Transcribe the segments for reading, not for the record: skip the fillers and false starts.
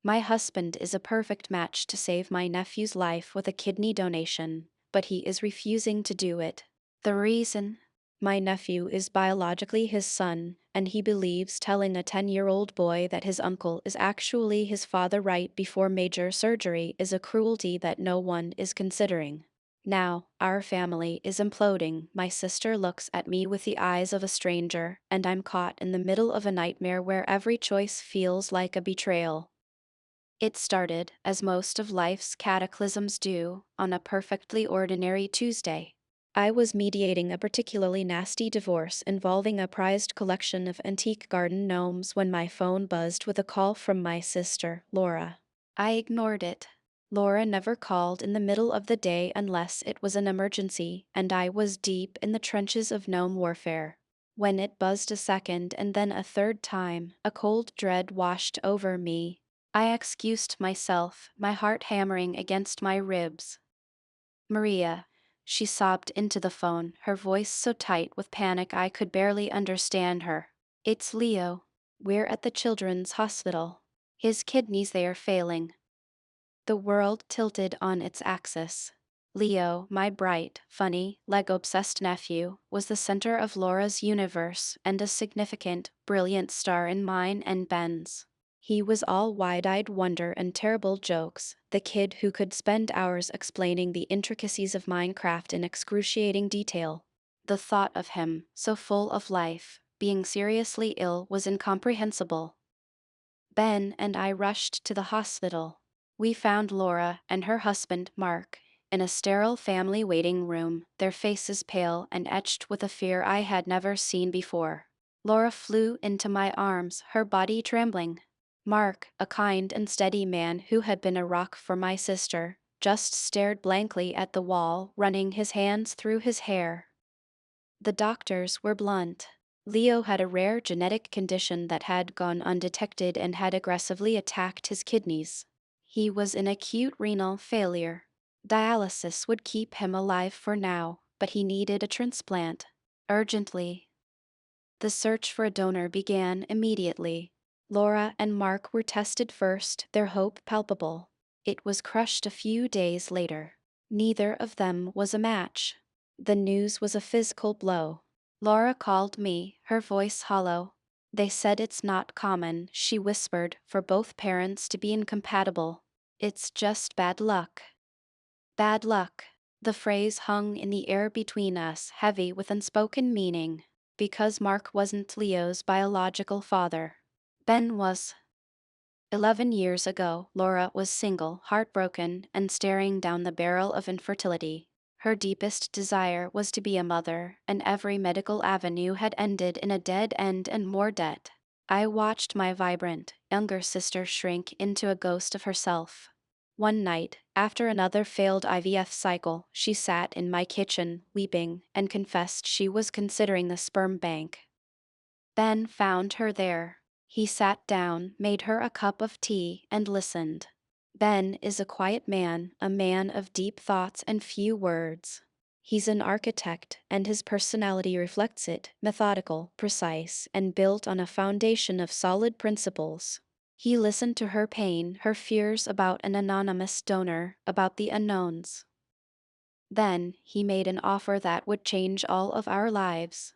My husband is a perfect match to save my nephew's life with a kidney donation, but he is refusing to do it. The reason? My nephew is biologically his son, and he believes telling a 10-year-old boy that his uncle is actually his father right before major surgery is a cruelty that no one is considering. Now, our family is imploding. My sister looks at me with the eyes of a stranger, and I'm caught in the middle of a nightmare where every choice feels like a betrayal. It started, as most of life's cataclysms do, on a perfectly ordinary Tuesday. I was mediating a particularly nasty divorce involving a prized collection of antique garden gnomes when my phone buzzed with a call from my sister, Laura. I ignored it. Laura never called in the middle of the day unless it was an emergency, and I was deep in the trenches of gnome warfare. When it buzzed a second and then a third time, a cold dread washed over me. I excused myself, my heart hammering against my ribs. Maria. She sobbed into the phone, her voice so tight with panic I could barely understand her. It's Leo. We're at the children's hospital. His kidneys they are failing. The world tilted on its axis. Leo, my bright, funny, Lego-obsessed nephew, was the center of Laura's universe and a significant, brilliant star in mine and Ben's. He was all wide-eyed wonder and terrible jokes, the kid who could spend hours explaining the intricacies of Minecraft in excruciating detail. The thought of him, so full of life, being seriously ill was incomprehensible. Ben and I rushed to the hospital. We found Laura and her husband, Mark, in a sterile family waiting room, their faces pale and etched with a fear I had never seen before. Laura flew into my arms, her body trembling. Mark, a kind and steady man who had been a rock for my sister, just stared blankly at the wall, running his hands through his hair. The doctors were blunt. Leo had a rare genetic condition that had gone undetected and had aggressively attacked his kidneys. He was in acute renal failure. Dialysis would keep him alive for now, but he needed a transplant. Urgently. The search for a donor began immediately. Laura and Mark were tested first, their hope palpable. It was crushed a few days later. Neither of them was a match. The news was a physical blow. Laura called me, her voice hollow. They said it's not common, she whispered, for both parents to be incompatible. It's just bad luck. Bad luck. The phrase hung in the air between us, heavy with unspoken meaning. Because Mark wasn't Leo's biological father. Ben was. 11 years ago, Laura was single, heartbroken, and staring down the barrel of infertility. Her deepest desire was to be a mother, and every medical avenue had ended in a dead end and more debt. I watched my vibrant, younger sister shrink into a ghost of herself. One night, after another failed IVF cycle, she sat in my kitchen, weeping, and confessed she was considering the sperm bank. Ben found her there. He sat down, made her a cup of tea, and listened. Ben is a quiet man, a man of deep thoughts and few words. He's an architect, and his personality reflects it, methodical, precise, and built on a foundation of solid principles. He listened to her pain, her fears about an anonymous donor, about the unknowns. Then, he made an offer that would change all of our lives.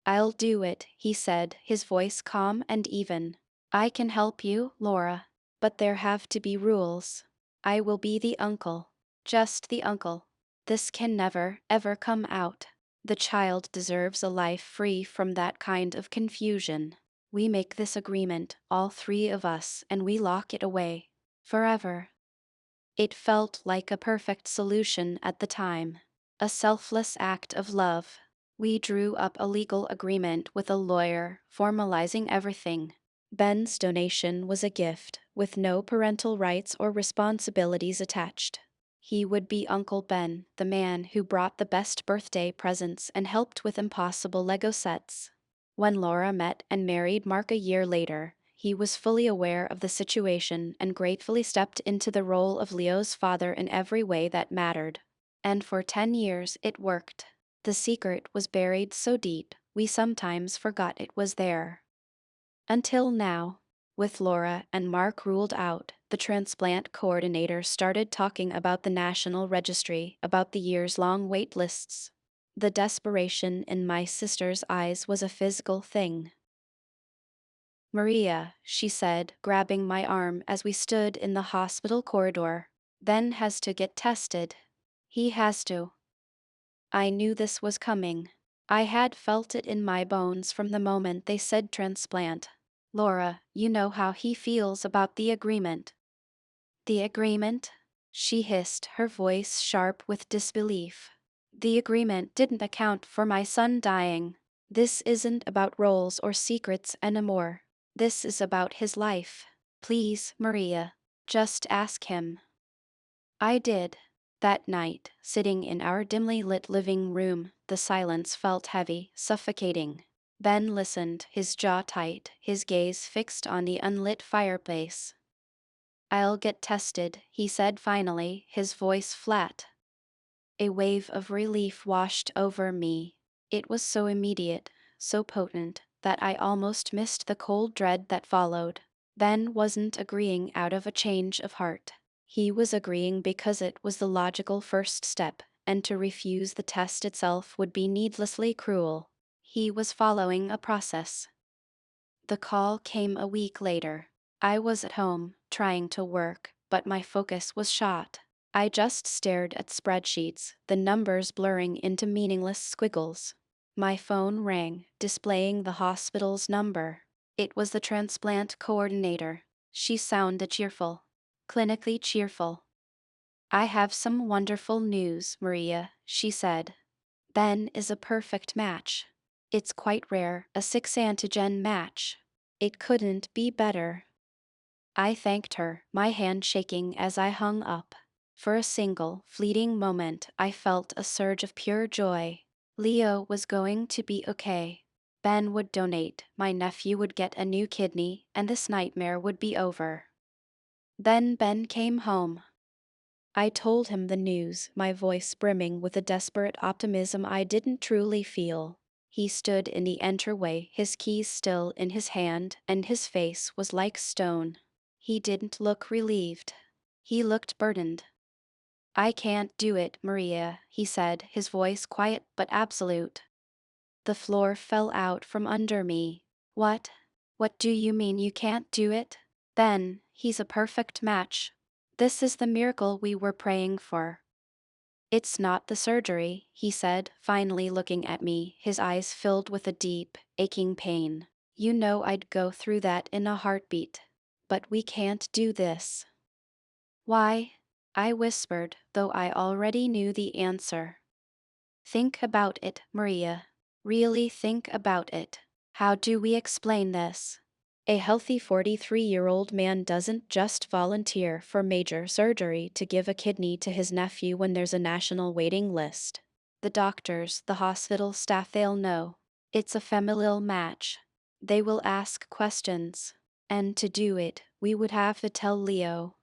I'll do it, he said, his voice calm and even. I can help you, Laura. But there have to be rules. I will be the uncle. Just the uncle. This can never, ever come out. The child deserves a life free from that kind of confusion. We make this agreement, all three of us, and we lock it away. Forever. It felt like a perfect solution at the time. A selfless act of love. We drew up a legal agreement with a lawyer, formalizing everything. Ben's donation was a gift, with no parental rights or responsibilities attached. He would be Uncle Ben, the man who brought the best birthday presents and helped with impossible Lego sets. When Laura met and married Mark a year later, he was fully aware of the situation and gratefully stepped into the role of Leo's father in every way that mattered. And for 10 years it worked. The secret was buried so deep, we sometimes forgot it was there. Until now. With Laura and Mark ruled out, the transplant coordinator started talking about the National Registry, about the years-long wait lists. The desperation in my sister's eyes was a physical thing. Maria, she said, grabbing my arm as we stood in the hospital corridor, Ben has to get tested. He has to. I knew this was coming. I had felt it in my bones from the moment they said transplant. Laura, you know how he feels about the agreement. The agreement? She hissed, her voice sharp with disbelief. The agreement didn't account for my son dying. This isn't about roles or secrets anymore. This is about his life. Please, Maria, just ask him. I did. That night, sitting in our dimly lit living room, the silence felt heavy, suffocating. Ben listened, his jaw tight, his gaze fixed on the unlit fireplace. I'll get tested, he said finally, his voice flat. A wave of relief washed over me. It was so immediate, so potent, that I almost missed the cold dread that followed. Ben wasn't agreeing out of a change of heart. He was agreeing because it was the logical first step, and to refuse the test itself would be needlessly cruel. He was following a process. The call came a week later. I was at home, trying to work, but my focus was shot. I just stared at spreadsheets, the numbers blurring into meaningless squiggles. My phone rang, displaying the hospital's number. It was the transplant coordinator. She sounded cheerful. Clinically cheerful. I have some wonderful news, Maria, she said. Ben is a perfect match. It's quite rare, a 6-antigen match. It couldn't be better. I thanked her, my hand shaking as I hung up. For a single, fleeting moment, I felt a surge of pure joy. Leo was going to be okay. Ben would donate, my nephew would get a new kidney, and this nightmare would be over. Then Ben came home. I told him the news, my voice brimming with a desperate optimism I didn't truly feel. He stood in the entryway, his keys still in his hand, and his face was like stone. He didn't look relieved. He looked burdened. I can't do it, Maria, he said, his voice quiet but absolute. The floor fell out from under me. What? What do you mean you can't do it? Ben, he's a perfect match. This is the miracle we were praying for. It's not the surgery, he said, finally looking at me, his eyes filled with a deep, aching pain. You know I'd go through that in a heartbeat. But we can't do this. Why? I whispered, though I already knew the answer. Think about it, Maria. Really think about it. How do we explain this? A healthy 43-year-old man doesn't just volunteer for major surgery to give a kidney to his nephew when there's a national waiting list. The doctors, the hospital staff, they'll know. It's a familial match. They will ask questions. And to do it, we would have to tell Leo.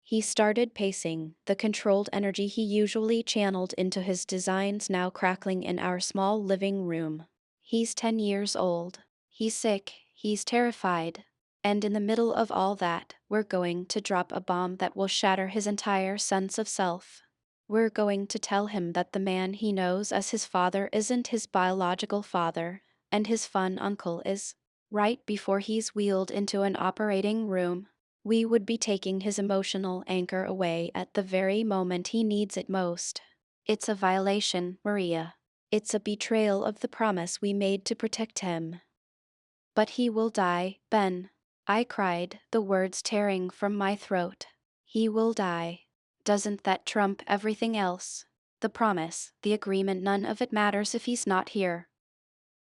He started pacing, the controlled energy he usually channeled into his designs now crackling in our small living room. He's 10 years old. He's sick, he's terrified. And in the middle of all that, we're going to drop a bomb that will shatter his entire sense of self. We're going to tell him that the man he knows as his father isn't his biological father, and his fun uncle is. Right before he's wheeled into an operating room, we would be taking his emotional anchor away at the very moment he needs it most. It's a violation, Maria. It's a betrayal of the promise we made to protect him. But he will die, Ben. I cried, the words tearing from my throat. He will die. Doesn't that trump everything else? The promise, the agreement, none of it matters if he's not here.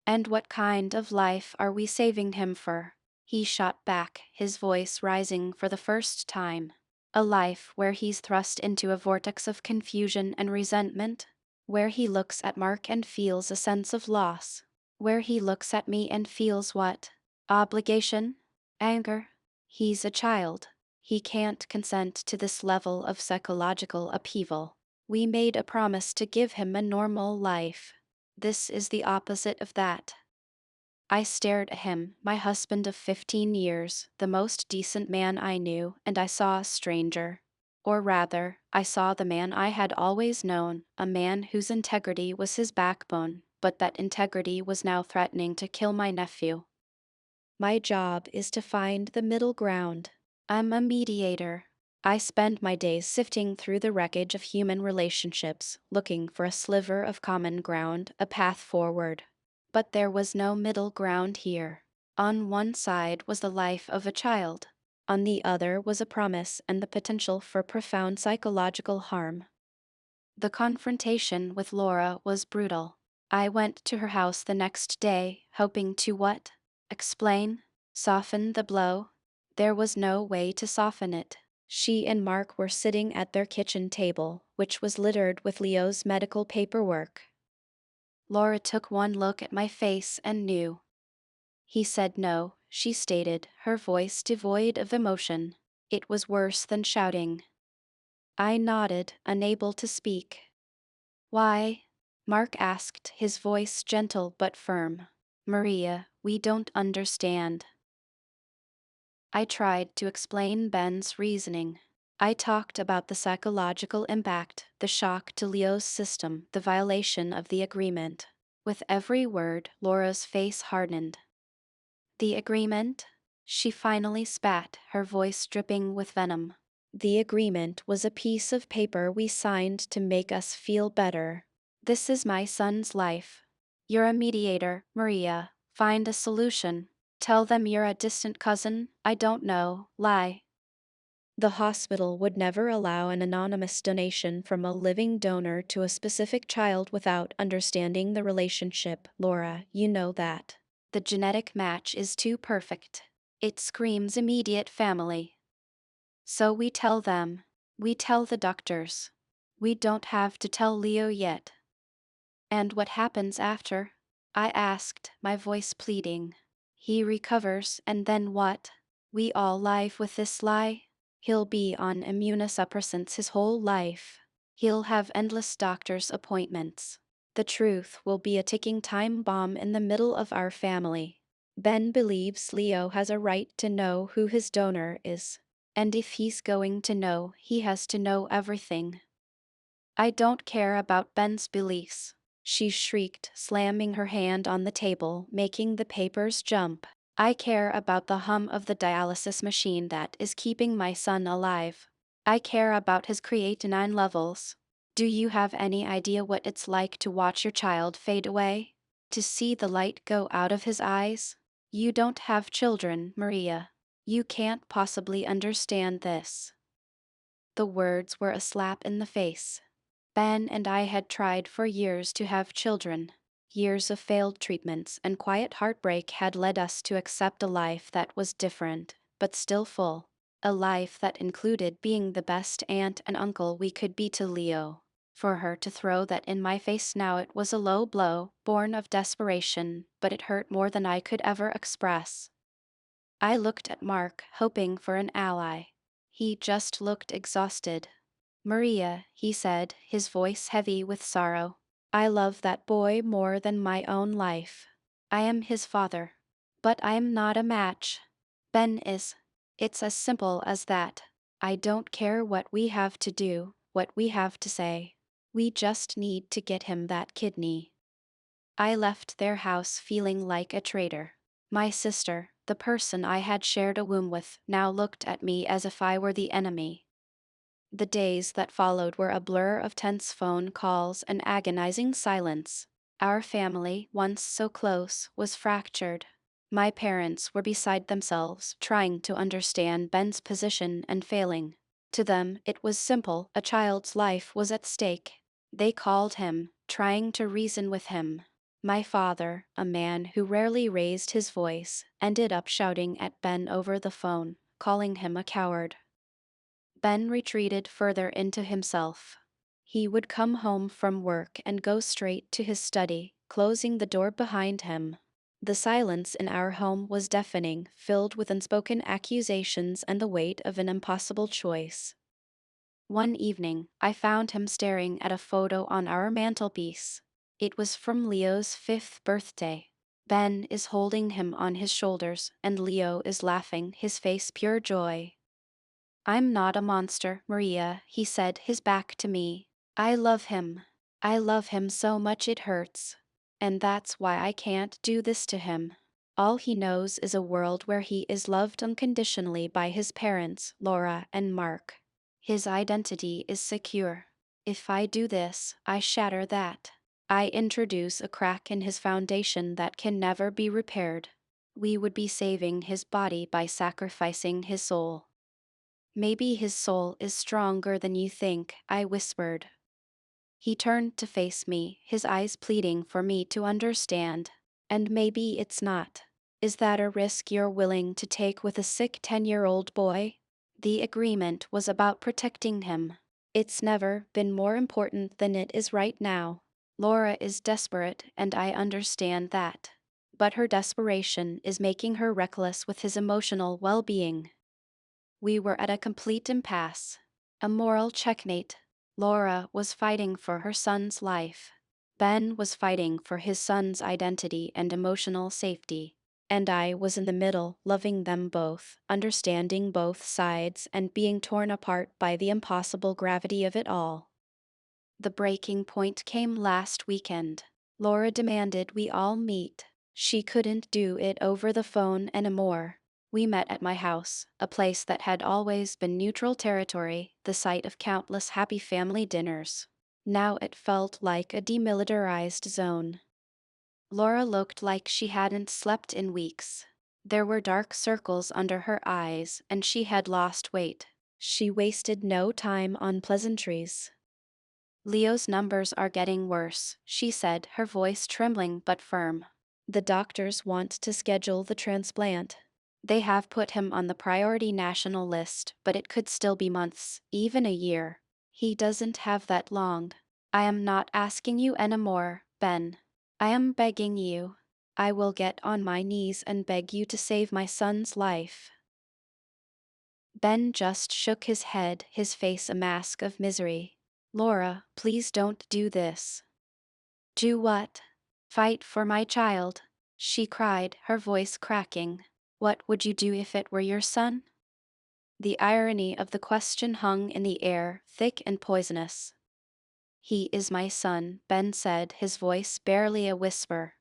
And what kind of life are we saving him for? He shot back, his voice rising for the first time. A life where he's thrust into a vortex of confusion and resentment? Where he looks at Mark and feels a sense of loss? Where he looks at me and feels what? Obligation? Anger? He's a child. He can't consent to this level of psychological upheaval. We made a promise to give him a normal life. This is the opposite of that. I stared at him, my husband of 15 years, the most decent man I knew, and I saw a stranger. Or rather, I saw the man I had always known, a man whose integrity was his backbone, but that integrity was now threatening to kill my nephew. My job is to find the middle ground. I'm a mediator. I spend my days sifting through the wreckage of human relationships, looking for a sliver of common ground, a path forward. But there was no middle ground here. On one side was the life of a child. On the other was a promise and the potential for profound psychological harm. The confrontation with Laura was brutal. I went to her house the next day, hoping to what? Explain? Soften the blow? There was no way to soften it. She and Mark were sitting at their kitchen table, which was littered with Leo's medical paperwork. Laura took one look at my face and knew. He said no, she stated, her voice devoid of emotion. It was worse than shouting. I nodded, unable to speak. Why? Mark asked, his voice gentle but firm. Maria, we don't understand. I tried to explain Ben's reasoning. I talked about the psychological impact, the shock to Leo's system, the violation of the agreement. With every word, Laura's face hardened. The agreement? She finally spat, her voice dripping with venom. The agreement was a piece of paper we signed to make us feel better. This is my son's life. You're a mediator, Maria. Find a solution. Tell them you're a distant cousin, I don't know, lie. The hospital would never allow an anonymous donation from a living donor to a specific child without understanding the relationship, Laura, you know that. The genetic match is too perfect. It screams immediate family. So we tell them. We tell the doctors. We don't have to tell Leo yet. And what happens after? I asked, my voice pleading. He recovers, and then what? We all live with this lie? He'll be on immunosuppressants his whole life. He'll have endless doctor's appointments. The truth will be a ticking time bomb in the middle of our family. Ben believes Leo has a right to know who his donor is. And if he's going to know, he has to know everything. I don't care about Ben's beliefs, she shrieked, slamming her hand on the table, making the papers jump. I care about the hum of the dialysis machine that is keeping my son alive. I care about his creatinine levels. Do you have any idea what it's like to watch your child fade away? To see the light go out of his eyes? You don't have children, Maria. You can't possibly understand this. The words were a slap in the face. Ben and I had tried for years to have children. Years of failed treatments and quiet heartbreak had led us to accept a life that was different, but still full. A life that included being the best aunt and uncle we could be to Leo. For her to throw that in my face now, it was a low blow, born of desperation, but it hurt more than I could ever express. I looked at Mark, hoping for an ally. He just looked exhausted. Maria, he said, his voice heavy with sorrow. I love that boy more than my own life. I am his father. But I am not a match. Ben is. It's as simple as that. I don't care what we have to do, what we have to say. We just need to get him that kidney. I left their house feeling like a traitor. My sister, the person I had shared a womb with, now looked at me as if I were the enemy. The days that followed were a blur of tense phone calls and agonizing silence. Our family, once so close, was fractured. My parents were beside themselves, trying to understand Ben's position and failing. To them, it was simple, a child's life was at stake. They called him, trying to reason with him. My father, a man who rarely raised his voice, ended up shouting at Ben over the phone, calling him a coward. Ben retreated further into himself. He would come home from work and go straight to his study, closing the door behind him. The silence in our home was deafening, filled with unspoken accusations and the weight of an impossible choice. One evening, I found him staring at a photo on our mantelpiece. It was from Leo's 5th birthday. Ben is holding him on his shoulders, and Leo is laughing, his face pure joy. I'm not a monster, Maria, he said, his back to me. I love him. I love him so much it hurts. And that's why I can't do this to him. All he knows is a world where he is loved unconditionally by his parents, Laura and Mark. His identity is secure. If I do this, I shatter that. I introduce a crack in his foundation that can never be repaired. We would be saving his body by sacrificing his soul. Maybe his soul is stronger than you think, I whispered. He turned to face me, his eyes pleading for me to understand. And maybe it's not. Is that a risk you're willing to take with a sick 10-year-old boy? The agreement was about protecting him. It's never been more important than it is right now. Laura is desperate, and I understand that. But her desperation is making her reckless with his emotional well-being. We were at a complete impasse. A moral checkmate. Laura was fighting for her son's life. Ben was fighting for his son's identity and emotional safety. And I was in the middle, loving them both, understanding both sides, and being torn apart by the impossible gravity of it all. The breaking point came last weekend. Laura demanded we all meet. She couldn't do it over the phone anymore. We met at my house, a place that had always been neutral territory, the site of countless happy family dinners. Now it felt like a demilitarized zone. Laura looked like she hadn't slept in weeks. There were dark circles under her eyes, and she had lost weight. She wasted no time on pleasantries. Leo's numbers are getting worse, she said, her voice trembling but firm. The doctors want to schedule the transplant. They have put him on the priority national list, but it could still be months, even a year. He doesn't have that long. I am not asking you anymore, Ben. I am begging you. I will get on my knees and beg you to save my son's life. Ben just shook his head, his face a mask of misery. Laura, please don't do this. Do what? Fight for my child, she cried, her voice cracking. What would you do if it were your son? The irony of the question hung in the air, thick and poisonous. He is my son, Ben said, his voice barely a whisper.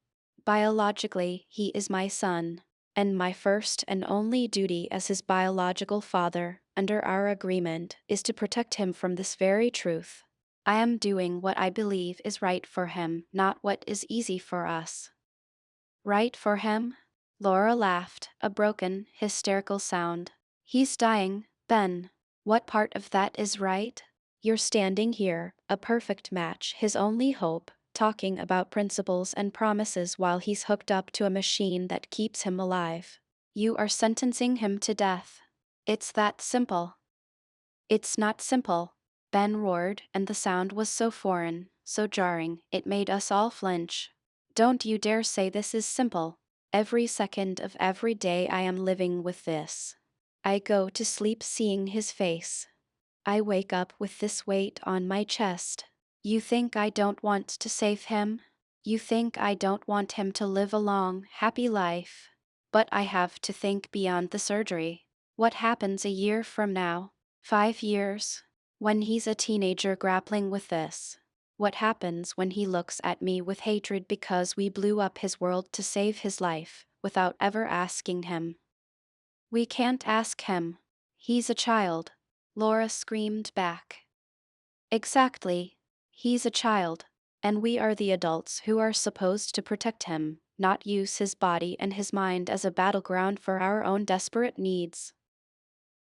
Biologically, he is my son, and my first and only duty as his biological father, under our agreement, is to protect him from this very truth. I am doing what I believe is right for him, not what is easy for us. Right for him? Laura laughed, a broken, hysterical sound. He's dying, Ben. What part of that is right? You're standing here, a perfect match, his only hope, talking about principles and promises while he's hooked up to a machine that keeps him alive. You are sentencing him to death. It's that simple. It's not simple, Ben roared, and the sound was so foreign, so jarring, it made us all flinch. Don't you dare say this is simple. Every second of every day I am living with this. I go to sleep seeing his face. I wake up with this weight on my chest. You think I don't want to save him? You think I don't want him to live a long, happy life? But I have to think beyond the surgery. What happens a year from now? 5 years? When he's a teenager grappling with this? What happens when he looks at me with hatred because we blew up his world to save his life, without ever asking him? We can't ask him. He's a child, Laura screamed back. Exactly. He's a child, and we are the adults who are supposed to protect him, not use his body and his mind as a battleground for our own desperate needs.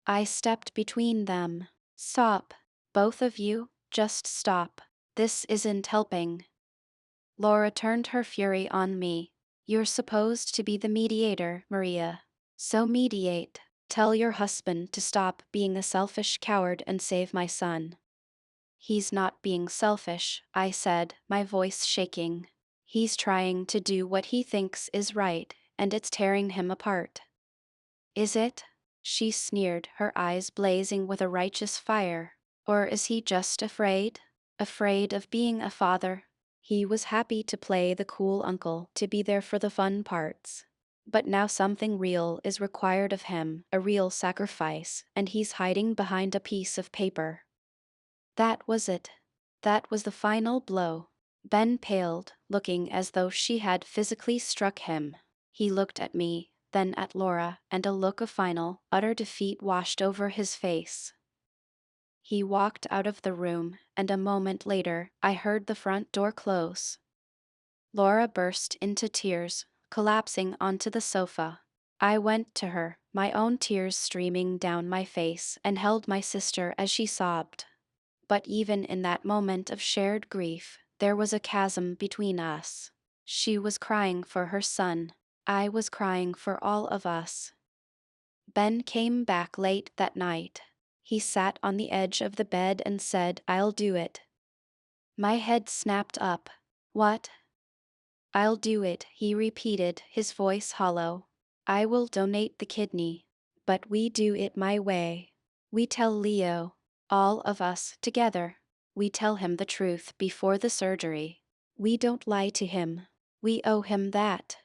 I stepped between them. Stop. Both of you, just stop. This isn't helping. Laura turned her fury on me. You're supposed to be the mediator, Maria. So mediate. Tell your husband to stop being a selfish coward and save my son. He's not being selfish, I said, my voice shaking. He's trying to do what he thinks is right, and it's tearing him apart. Is it? She sneered, her eyes blazing with a righteous fire. Or is he just afraid? Afraid of being a father? He was happy to play the cool uncle, to be there for the fun parts. But now something real is required of him, a real sacrifice, and he's hiding behind a piece of paper. That was it. That was the final blow. Ben paled, looking as though she had physically struck him. He looked at me, then at Laura, and a look of final, utter defeat washed over his face. He walked out of the room, and a moment later, I heard the front door close. Laura burst into tears, collapsing onto the sofa. I went to her, my own tears streaming down my face, and held my sister as she sobbed. But even in that moment of shared grief, there was a chasm between us. She was crying for her son. I was crying for all of us. Ben came back late that night. He sat on the edge of the bed and said, "I'll do it." My head snapped up. "What?" "I'll do it," he repeated, his voice hollow. "I will donate the kidney. But we do it my way. We tell Leo, all of us together. We tell him the truth before the surgery. We don't lie to him. We owe him that."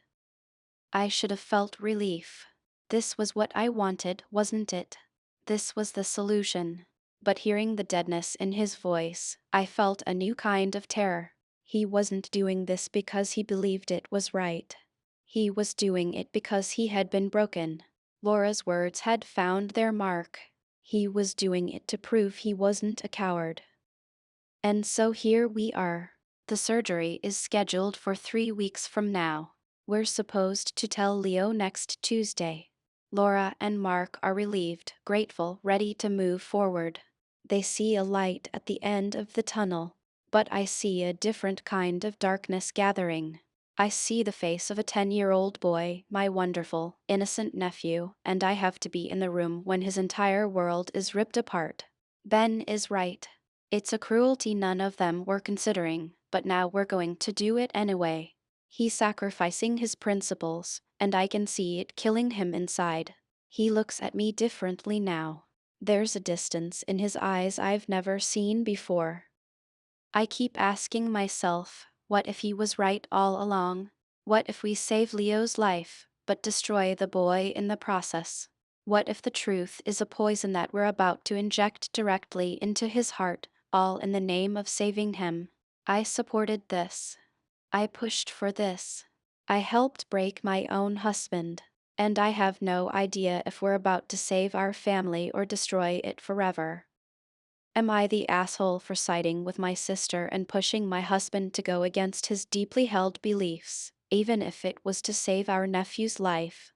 I should have felt relief. This was what I wanted, wasn't it? This was the solution. But hearing the deadness in his voice, I felt a new kind of terror. He wasn't doing this because he believed it was right. He was doing it because he had been broken. Laura's words had found their mark. He was doing it to prove he wasn't a coward. And so here we are. The surgery is scheduled for 3 weeks from now. We're supposed to tell Leo next Tuesday. Laura and Mark are relieved, grateful, ready to move forward. They see a light at the end of the tunnel, but I see a different kind of darkness gathering. I see the face of a 10-year-old boy, my wonderful, innocent nephew, and I have to be in the room when his entire world is ripped apart. Ben is right. It's a cruelty none of them were considering, but now we're going to do it anyway. He's sacrificing his principles, and I can see it killing him inside. He looks at me differently now. There's a distance in his eyes I've never seen before. I keep asking myself, what if he was right all along? What if we save Leo's life, but destroy the boy in the process? What if the truth is a poison that we're about to inject directly into his heart, all in the name of saving him? I supported this. I pushed for this. I helped break my own husband. And I have no idea if we're about to save our family or destroy it forever. Am I the asshole for siding with my sister and pushing my husband to go against his deeply held beliefs, even if it was to save our nephew's life?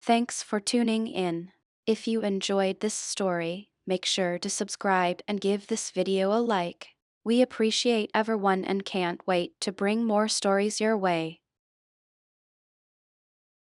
Thanks for tuning in. If you enjoyed this story, make sure to subscribe and give this video a like. We appreciate everyone and can't wait to bring more stories your way.